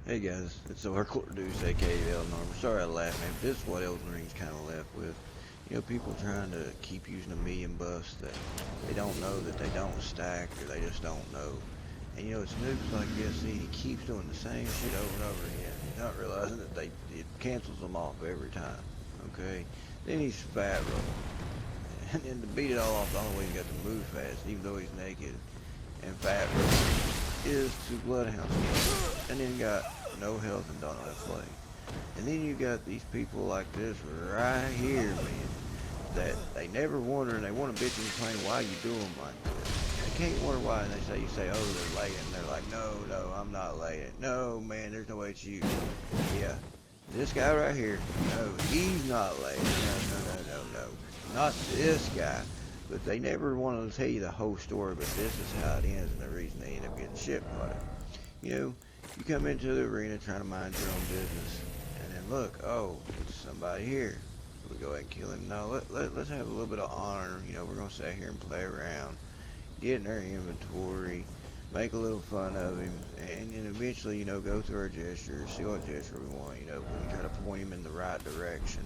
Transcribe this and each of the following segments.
Hey guys, it's the Hardcore Deuce, aka Elden Ring. Sorry I laughed, man, but this is what Elden Ring's kind of left with. You know, people trying to keep using a million buffs that they don't know that they don't stack, or they just don't know. And you know, it's noobs like this, see, he keeps doing the same shit over and over again. He's not realizing that it cancels them off every time, okay? Then he's fat rolling. And then to beat it all off, the only way he got to move fast, even though he's naked and fat rolling, is to Bloodhound skill. And then got no health and don't know how to play. And then you got these people like this right here, man, that they never wonder, and they want to bitch and complain why you do them like this. They can't wonder why, and they say, oh, they're late, and they're like, no, I'm not late. No, man, there's no way it's you. Yeah, this guy right here, no, he's not late. No, not this guy. But they never want to tell you the whole story, but this is how it ends, and the reason they end up getting shit on it. You know, you come into the arena trying to mind your own business, and then look, oh, it's somebody here. We go ahead and kill him. No, let's have a little bit of honor. You know, we're going to sit here and play around, get in our inventory, make a little fun of him, and then eventually, you know, go through our gestures, see what gesture we want, you know, we try to point him in the right direction.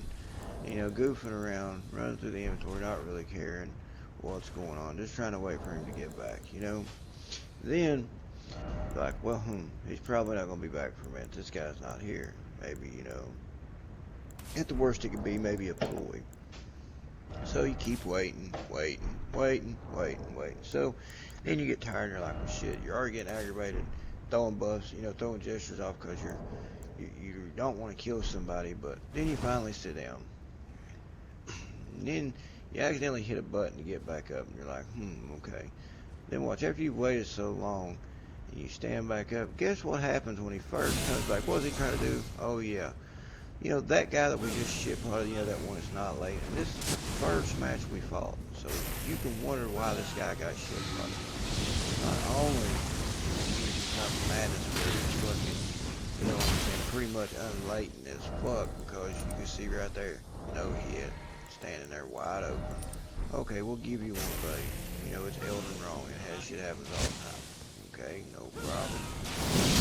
You know, goofing around, running through the inventory, not really caring what's going on, just trying to wait for him to get back, you know. Then, like, well, he's probably not going to be back for a minute. This guy's not here. Maybe, you know, at the worst it could be maybe a ploy. So you keep waiting. So then you get tired and you're like, well, shit, you're already getting aggravated, throwing buffs, you know, throwing gestures off because you don't want to kill somebody, but then you finally sit down. And then you accidentally hit a button to get back up, and you're like, okay. Then watch, after you've waited so long, and you stand back up, guess what happens when he first comes back? What's he trying to do? Oh, yeah. You know, that guy that we just shipped out, you know, that one is not late. And this is the first match we fought. So you can wonder why this guy got shipped out. Not only is he not madness where he's fucking, you know what I'm saying, pretty much unlatent as fuck, because you can see right there, no hit, standing there wide open. Okay, we'll give you one, buddy. You know, it's Elden Ring, and has shit happens all the time. Okay, no problem.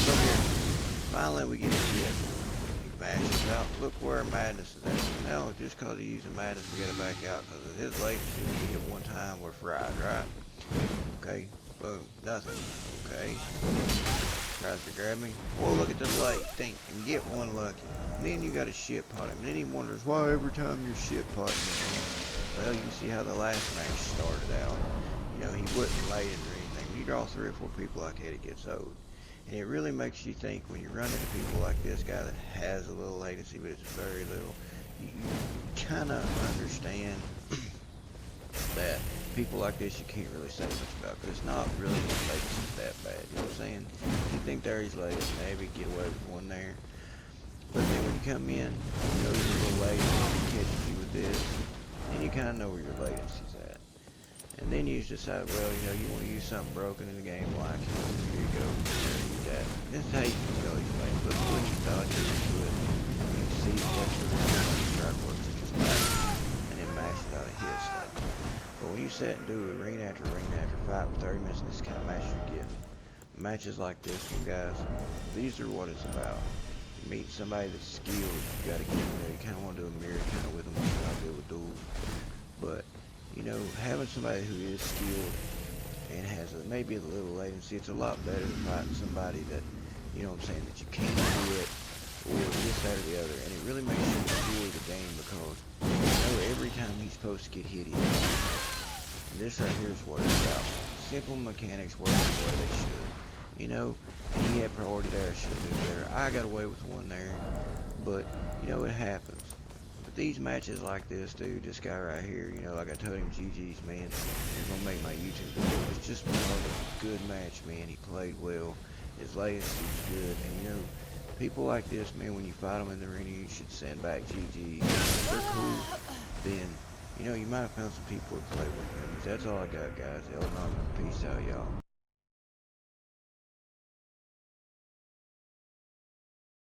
So here, finally we get a hit. He bashes out. Look where Madness is at. Now, just because he's using Madness, we gotta back out, because of his latency, we hit one time, we're fried, right? Okay, boom, nothing. Okay. Tries to grab me. Well, look at the light. Think and get one lucky. And then you got a shit pot him. And then he wonders why every time you're shit potting him. Well, you can see how the last match started out. You know, he wasn't late or anything. When you draw 3 or 4 people like that, it gets old. And it really makes you think when you run into people like this guy that has a little latency, but it's very little. You kind of understand that people like this you can't really say much about, because it's not really latency that bad. You know what I'm saying? You think there he's late, maybe get away with one there. But then when you come in, you know you're a little late, you catch you with this, and you kind of know where your latency's at. And then you decide, well, you know, you want to use something broken in the game, like, here you go, use that. This is how you can tell he's late. But when you thought you were into it, you can see that's the strike works, it's just back, and then mash it out of hits. Like. But when you sit and do arena after 5 or 30 minutes, this kind of match you're getting. Matches like this one, guys, these are what it's about. You meet somebody that's skilled, you gotta get in there, you kind of want to do a mirror kind of with them, like I do with duels. But, you know, having somebody who is skilled and has maybe a little latency, it's a lot better than fighting somebody that, you know what I'm saying, that you can't do it, or this, that, or the other. And it really makes you enjoy the game, because you know every time he's supposed to get hit, he does. And this right here is what it's about. Simple mechanics work the way they should. You know, he had priority there, should have been there. I got away with one there, but, you know, it happens. But these matches like this, dude, this guy right here, you know, like I told him, GG's, man, he's gonna make my YouTube video. It's just another good match, man. He played well. His latency's good, and, you know, people like this, man, when you fight them in the arena, you should send back GG. If they're cool, then, you know, you might have found some people to play with. That's all I got, guys. Elden Ring, peace out, y'all.